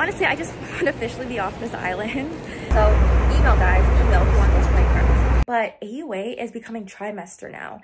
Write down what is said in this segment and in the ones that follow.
honestly, I just want to officially be off this island. So email guys, email if you want those playgrounds. But AUA is becoming trimester now.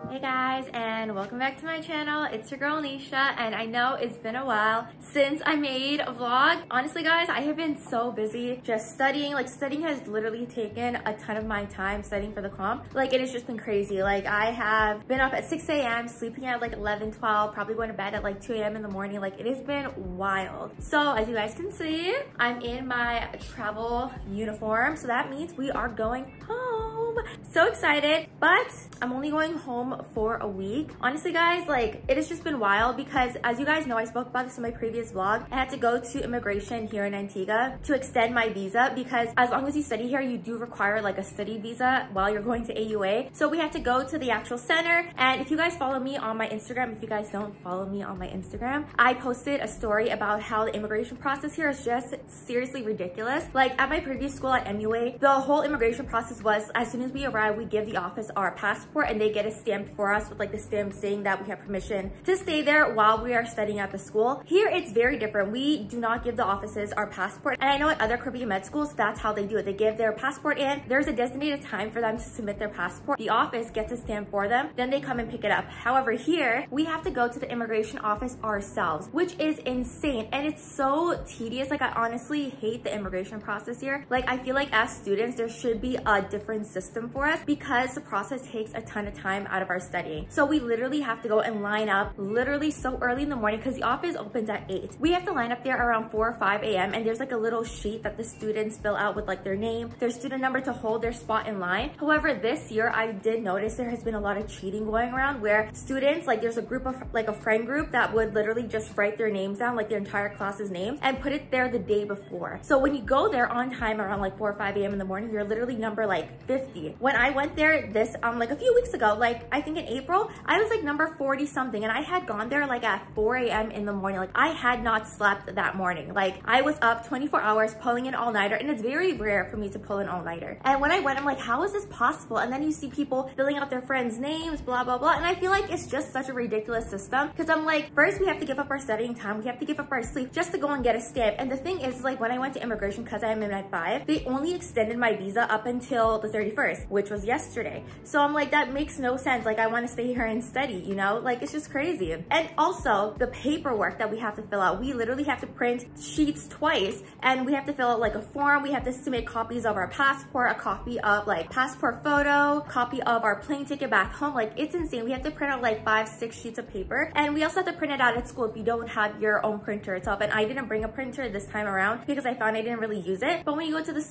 Hey guys, and welcome back to my channel. It's your girl Nisha, and I know it's been a while since I made a vlog. Honestly guys, I have been so busy just studying. Like, studying has literally taken a ton of my time studying for the comp. Like, it has just been crazy. Like, I have been up at 6 a.m, sleeping at like 11, 12, probably going to bed at like 2 a.m. in the morning. Like, it has been wild. So as you guys can see, I'm in my travel uniform, so that means we are going home. So excited, but I'm only going home for a week. Honestly guys, like, it has just been wild because, as you guys know, I spoke about this in my previous vlog. I had to go to immigration here in Antigua to extend my visa because as long as you study here, you do require like a study visa while you're going to AUA. So we had to go to the actual center, and if you guys follow me on my Instagram, if you guys don't follow me on my Instagram, I posted a story about how the immigration process here is just seriously ridiculous. Like, at my previous school at MUA, the whole immigration process was, as soon as we arrive, we give the office our passport and they get a stamp for us with like the stamp saying that we have permission to stay there while we are studying at the school. Here it's very different. We do not give the offices our passport, and I know at other Caribbean med schools that's how they do it. They give their passport in, there's a designated time for them to submit their passport, the office gets a stamp for them, then they come and pick it up. However, here we have to go to the immigration office ourselves, which is insane, and it's so tedious. Like, I honestly hate the immigration process here. Like, I feel like as students there should be a different system for us because the process takes a ton of time out of our studying. So we literally have to go and line up literally so early in the morning because the office opens at 8. We have to line up there around 4 or 5 a.m. and there's like a little sheet that the students fill out with like their name, their student number to hold their spot in line. However, this year I did notice there has been a lot of cheating going around where students, like, there's a group of like a friend group that would literally just write their names down, like their entire class's names, and put it there the day before. So when you go there on time around like 4 or 5 a.m. in the morning, you're literally number like 50. When I went there this like a few weeks ago, like I think in April, I was like number 40 something, and I had gone there like at 4 a.m. in the morning. Like, I had not slept that morning. Like, I was up 24 hours pulling an all-nighter, and it's very rare for me to pull an all-nighter. And when I went, I'm like, how is this possible? And then you see people filling out their friends' names, blah blah blah, and I feel like it's just such a ridiculous system because I'm like, first we have to give up our studying time, we have to give up our sleep just to go and get a stamp. And the thing is, like, when I went to immigration, because I'm in at 5, they only extended my visa up until the 31st, which was yesterday. So I'm like, that makes no sense. Like, I want to stay here and study, you know? Like, it's just crazy. And also the paperwork that we have to fill out, we literally have to print sheets twice, and we have to fill out like a form. We have to submit copies of our passport, a copy of like passport photo, copy of our plane ticket back home. Like, it's insane. We have to print out like 5-6 sheets of paper, and we also have to print it out at school if you don't have your own printer itself. And I didn't bring a printer this time around because I found I didn't really use it. But when you go to the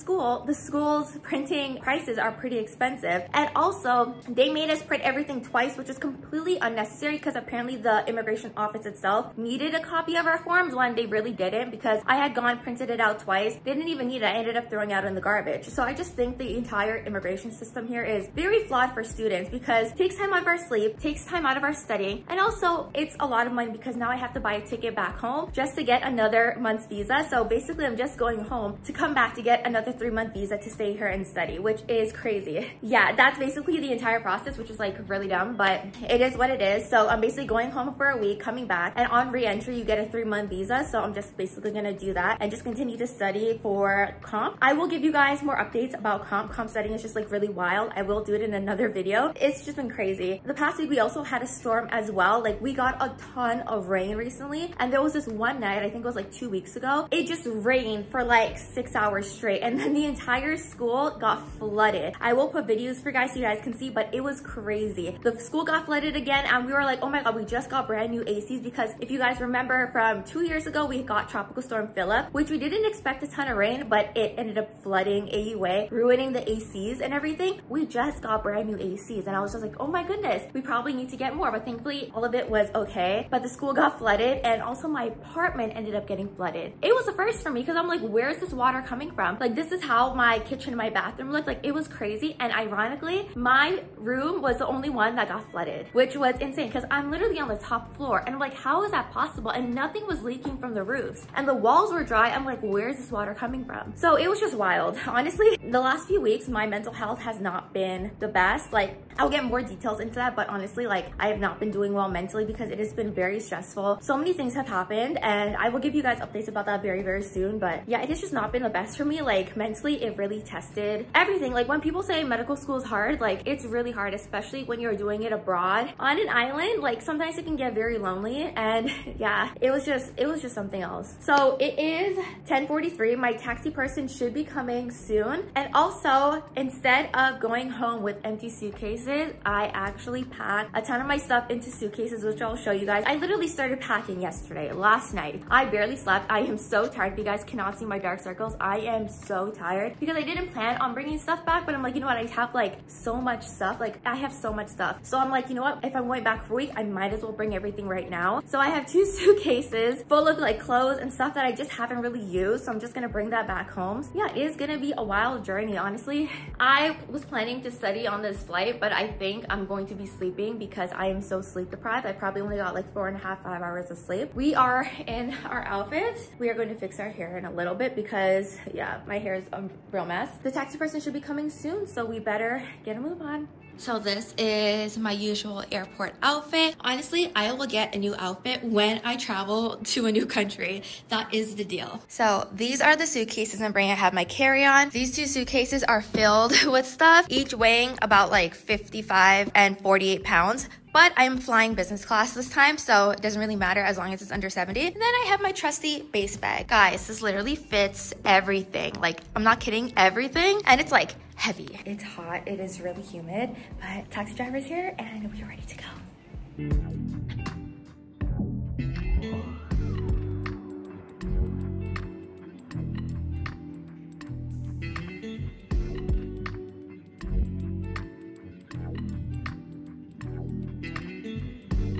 school's printing prices are pretty expensive, and also they made us print everything twice, which is completely unnecessary because apparently the immigration office itself needed a copy of our forms when they really didn't, because I had gone printed it out twice. They didn't even need it. I ended up throwing it out in the garbage. So I just think the entire immigration system here is very flawed for students because it takes time out of our sleep, takes time out of our studying, and also it's a lot of money because now I have to buy a ticket back home just to get another month's visa. So basically I'm just going home to come back to get another 3-month visa to stay here and study, which is crazy. Yeah, that's basically the entire process, which is like really dumb, but it is what it is. So I'm basically going home for a week, coming back, and on re-entry you get a 3-month visa. So I'm just basically gonna do that and just continue to study for comp. I will give you guys more updates about comp. Comp studying is just like really wild. I will do it in another video. It's just been crazy. The past week we also had a storm as well. Like, we got a ton of rain recently, and there was this one night, I think it was like 2 weeks ago, it just rained for like 6 hours straight, and then the entire school got flooded. I will put videos for you guys so you guys can see, but it was crazy. The school got flooded again, and we were like, oh my god, we just got brand new ACs, because if you guys remember from 2 years ago, we got Tropical Storm Philip, which we didn't expect a ton of rain, but it ended up flooding AUA, ruining the ACs and everything. We just got brand new ACs, and I was just like, oh my goodness, we probably need to get more, but thankfully all of it was okay. But the school got flooded, and also my apartment ended up getting flooded. It was a first for me because I'm like, where's this water coming from? Like, this is how my kitchen and my bathroom looked. Like, it was crazy. And ironically, my room was the only one that got flooded, which was insane because I'm literally on the top floor, and I'm like, how is that possible? And nothing was leaking from the roofs, and the walls were dry. I'm like, where's this water coming from? So it was just wild. Honestly, the last few weeks my mental health has not been the best. Like, I'll get more details into that, but honestly, like, I have not been doing well mentally because it has been very stressful. So many things have happened, and I will give you guys updates about that very, very soon. But yeah, it has just not been the best for me. Like, mentally, it really tested everything. Like, when people say medical school is hard, like, it's really hard, especially when you're doing it abroad on an island. Like, sometimes it can get very lonely, and yeah, it was just something else. So it is 10:43. My taxi person should be coming soon. And also, instead of going home with empty suitcases, I actually packed a ton of my stuff into suitcases, which I'll show you guys. I literally started packing yesterday, last night. I barely slept. I am so tired. If you guys cannot see my dark circles, I am so tired because I didn't plan on bringing stuff back, but I'm like, you know what? I have like so much stuff. Like, I have so much stuff. So I'm like, you know what? If I'm going back for a week, I might as well bring everything right now. So I have 2 suitcases full of like clothes and stuff that I just haven't really used. So I'm just gonna bring that back home. Yeah, it is gonna be a wild journey, honestly. I was planning to study on this flight, but I think I'm going to be sleeping because I am so sleep deprived. I probably only got like 4.5, 5 hours of sleep. We are in our outfits. We are going to fix our hair in a little bit because yeah, my hair is a real mess. The taxi person should be coming soon, so we better get a move on. So this is my usual airport outfit. Honestly, I will get a new outfit when I travel to a new country. That is the deal. So these are the suitcases I'm bringing. I have my carry-on. These 2 suitcases are filled with stuff, each weighing about like 55 and 48 pounds. But I'm flying business class this time, so it doesn't really matter as long as it's under 70. And then I have my trusty base bag. Guys, this literally fits everything. Like, I'm not kidding, everything. And it's like heavy. It's hot, it is really humid, but taxi driver's here and we're ready to go.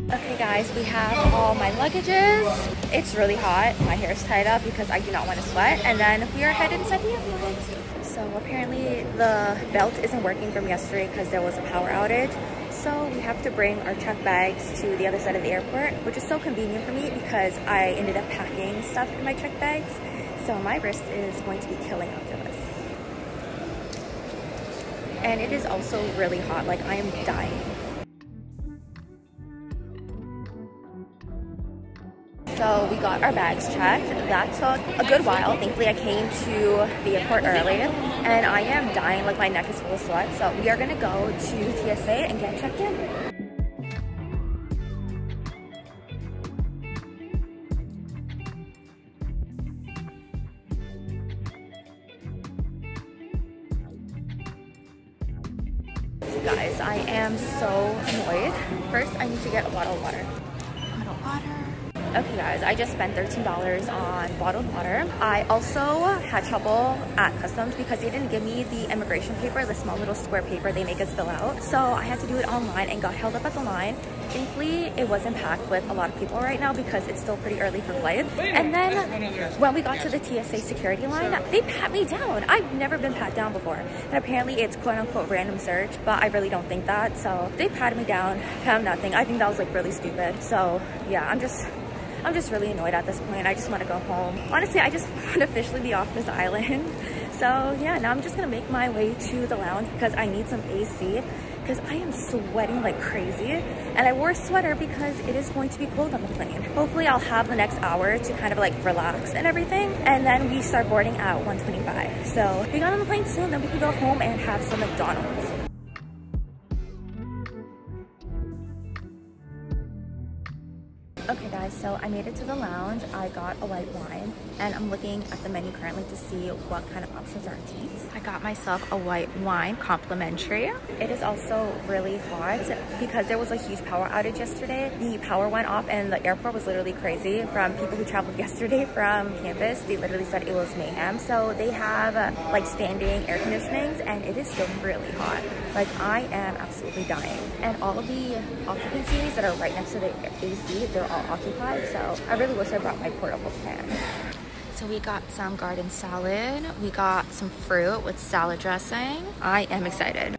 Okay guys, we have all my luggages. It's really hot. My hair's tied up because I do not want to sweat. And then we are headed inside the airport. So apparently the belt isn't working from yesterday because there was a power outage. So we have to bring our check bags to the other side of the airport, which is so convenient for me because I ended up packing stuff in my check bags. So my wrist is going to be killing after this. And it is also really hot. Like, I am dying. So we got our bags checked. That took a good while. Thankfully, I came to the airport early and I am dying. Like, my neck is full of sweat. So we are gonna go to TSA and get checked in. Guys, I am so annoyed. First, I need to get a bottle of water. Okay guys, I just spent $13 on bottled water. I also had trouble at customs because they didn't give me the immigration paper, the small little square paper they make us fill out. So I had to do it online and got held up at the line. Thankfully, it wasn't packed with a lot of people right now because it's still pretty early for flights. And then when we got to the TSA security line, they pat me down. I've never been pat down before. And apparently it's quote unquote random search, but I really don't think that. So they patted me down, found nothing. I think that was like really stupid. So yeah, I'm just really annoyed at this point. I just want to go home. Honestly, I just want to officially be off this island. So yeah, now I'm just gonna make my way to the lounge because I need some AC because I am sweating like crazy. And I wore a sweater because it is going to be cold on the plane. Hopefully I'll have the next hour to kind of like relax and everything. And then we start boarding at 1:25. So we got on the plane soon, then we can go home and have some McDonald's. Okay guys, so I made it to the lounge. I got a white wine and I'm looking at the menu currently to see what kind of options are at Teats. I got myself a white wine complimentary. It is also really hot because there was a huge power outage yesterday. The power went off and the airport was literally crazy. From people who traveled yesterday from campus, they literally said it was mayhem. So they have like standing air conditionings and it is still really hot. Like, I am absolutely dying. And all of the occupancies that are right next to the AC, they're all occupied. So I really wish I brought my portable fan. So we got some garden salad. We got some fruit with salad dressing. I am excited.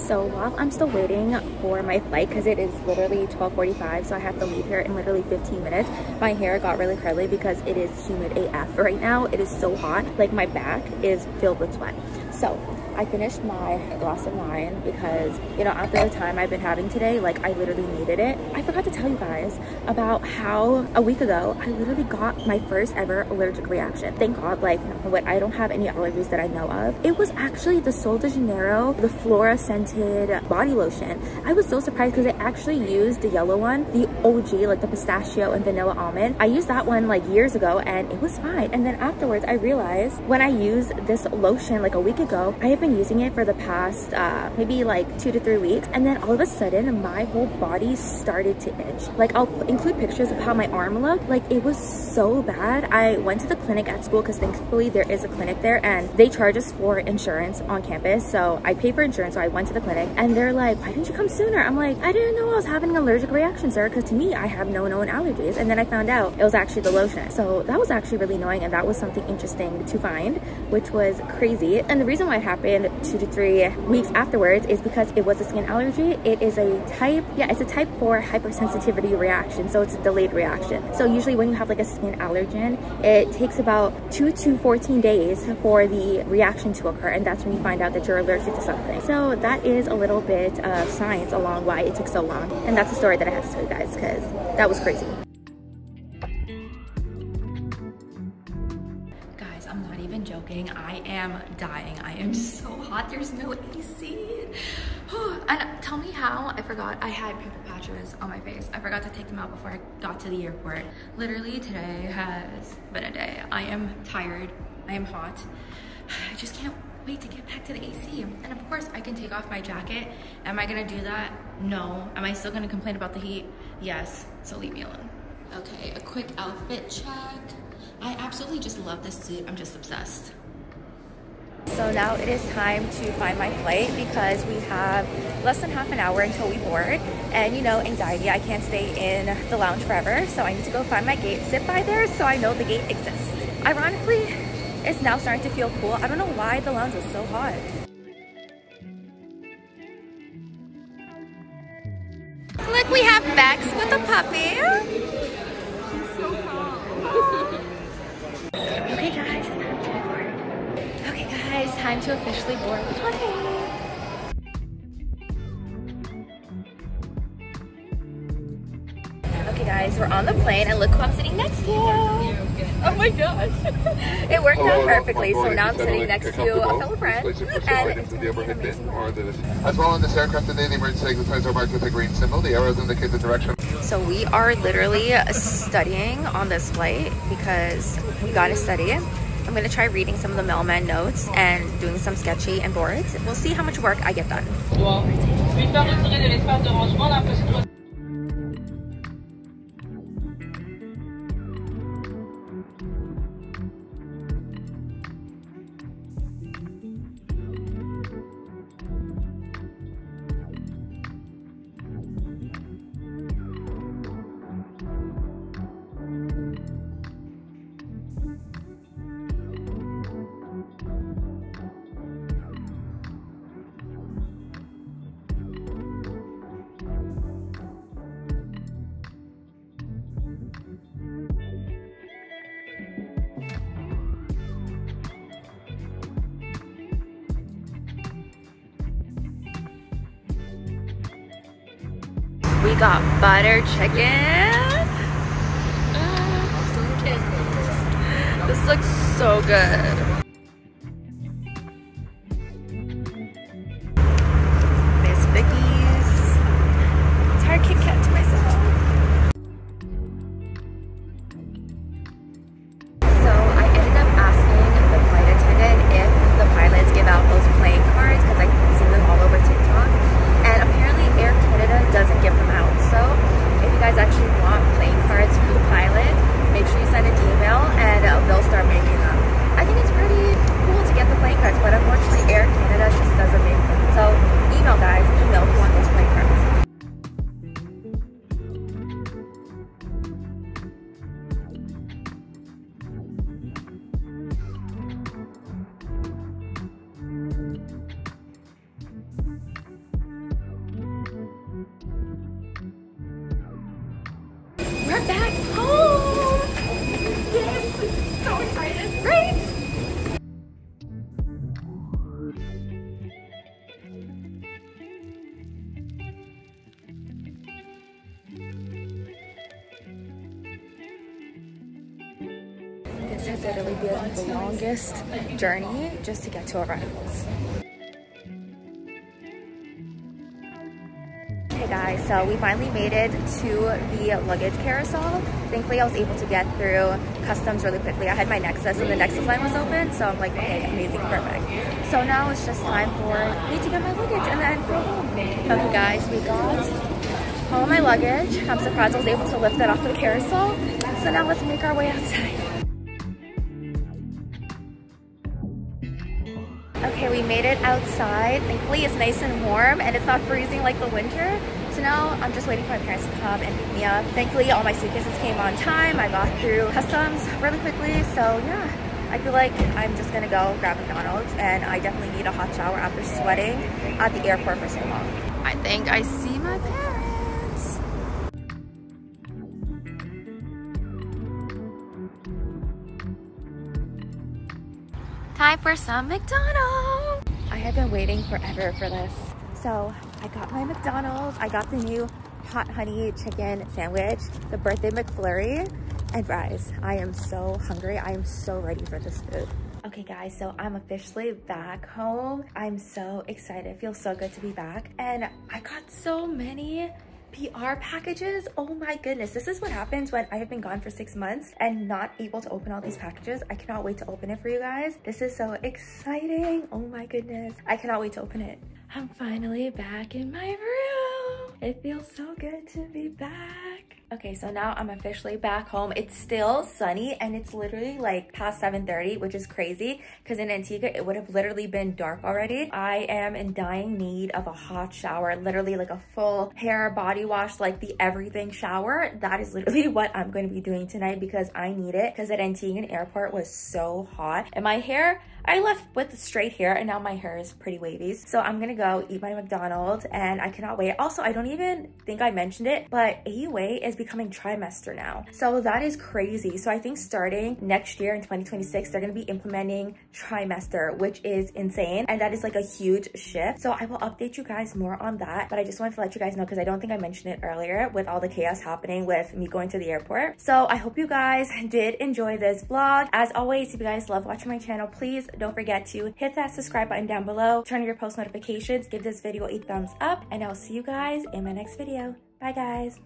So while I'm still waiting for my flight, because it is literally 12:45, so I have to leave here in literally 15 minutes, my hair got really curly because it is humid AF right now. It is so hot, like my back is filled with sweat. So I finished my glass of wine because, you know, after the time I've been having today, like I literally needed it. I forgot to tell you guys about how a week ago I literally got my first ever allergic reaction. Thank God, like, I don't have any allergies that I know of. It was actually the Sol de Janeiro, the Flora scented body lotion. I was so surprised because I actually used the yellow one, the OG, like the pistachio and vanilla almond. I used that one like years ago and it was fine. And then afterwards I realized when I used this lotion like a week ago, I have been using it for the past maybe like 2 to 3 weeks, and then all of a sudden my whole body started to itch. Like, I'll include pictures of how my arm looked. Like, it was so bad. I went to the clinic at school because thankfully there is a clinic there and they charge us for insurance on campus, so I paid for insurance. So I went to the clinic and they're like, why didn't you come sooner? I'm like, I didn't know I was having an allergic reaction, sir, because to me I have no known allergies. And then I found out it was actually the lotion. So that was actually really annoying, and that was something interesting to find, which was crazy. And the reason why it happened 2 to 3 weeks afterwards is because it was a skin allergy. It is a type, yeah, it's a type 4 hypersensitivity reaction, so it's a delayed reaction. So usually when you have like a skin allergen, it takes about 2 to 14 days for the reaction to occur, and that's when you find out that you're allergic to something. So that is a little bit of science along why it took so long, and that's a story that I had to tell you guys because that was crazy. Guys, I'm not even joking. I am dying. I am so hot. There's no AC. And tell me how I forgot I had pimple patches on my face. I forgot to take them out before I got to the airport. Literally today has been a day. I am tired. I am hot. I just can't wait to get back to the AC. And of course I can take off my jacket. Am I gonna do that? No. Am I still gonna complain about the heat? Yes. So leave me alone. Okay, a quick outfit check. I absolutely just love this suit. I'm just obsessed. So now it is time to find my flight because we have less than half an hour until we board. And you know, anxiety, I can't stay in the lounge forever. So I need to go find my gate, sit by there so I know the gate exists. Ironically, it's now starting to feel cool. I don't know why the lounge was so hot. Look, we have Bex with a puppy. She's so calm. Okay guys, it's time to board. Okay guys, time to officially board the plane. Okay guys, we're on the plane and look who I'm sitting next to. Oh my gosh. It worked out perfectly. So now I'm sitting next to a fellow friend and it's going to be amazing. As well on this aircraft today, the emergency exit signs are marked with a green symbol. The arrows indicate the direction. So we are literally studying on this flight because we got to study. I'm going to try reading some of the mailman notes and doing some sketchy and boards. We'll see how much work I get done. We got butter chicken. This looks so good. Miss Vicky's. Entire Kit Kat to myself. So I ended up asking the flight attendant if the pilots give out those playing cards because I can see them all over TikTok. And apparently Air Canada doesn't give them out. So if you guys actually want playing cards for the pilot, make sure you send an email and they'll start making them. I think it's pretty literally been the longest journey just to get to arrivals. Hey guys, so we finally made it to the luggage carousel. Thankfully, I was able to get through customs really quickly. I had my Nexus and the Nexus line was open, so I'm like, okay, amazing, perfect. So now it's just time for me to get my luggage and then go home. Okay guys, we got all of my luggage. I'm surprised I was able to lift it off the carousel. So now let's make our way outside. Okay, we made it outside. Thankfully, it's nice and warm and it's not freezing like the winter. So now I'm just waiting for my parents to come and pick me up. Thankfully, all my suitcases came on time. I got through customs really quickly. So yeah, I feel like I'm just gonna go grab McDonald's, and I definitely need a hot shower after sweating at the airport for so long. I think I see my parents. Time for some McDonald's. I have been waiting forever for this. So I got my McDonald's. I got the new hot honey chicken sandwich, the birthday McFlurry, and fries. I am so hungry. I am so ready for this food. Okay guys, so I'm officially back home. I'm so excited. It feels so good to be back. And I got so many PR packages. Oh my goodness, this is what happens when I have been gone for 6 months and not able to open all these packages. I cannot wait to open it for you guys. This is so exciting. Oh my goodness, I cannot wait to open it. I'm finally back in my room. It feels so good to be back. Okay, so now I'm officially back home. It's still sunny and it's literally like past 7:30, which is crazy because in Antigua, it would have literally been dark already. I am in dying need of a hot shower, literally like a full hair, body wash, like the everything shower. That is literally what I'm going to be doing tonight because I need it, because at Antiguan airport was so hot. And my hair, I left with straight hair and now my hair is pretty wavy. So I'm gonna go eat my McDonald's and I cannot wait. Also, I don't even think I mentioned it, but AUA is becoming trimester now. So that is crazy. So I think starting next year in 2026, they're gonna be implementing trimester, which is insane. And that is like a huge shift. So I will update you guys more on that. But I just wanted to let you guys know because I don't think I mentioned it earlier with all the chaos happening with me going to the airport. So I hope you guys did enjoy this vlog. As always, if you guys love watching my channel, please don't forget to hit that subscribe button down below, turn on your post notifications, give this video a thumbs up, and I'll see you guys in my next video. Bye guys.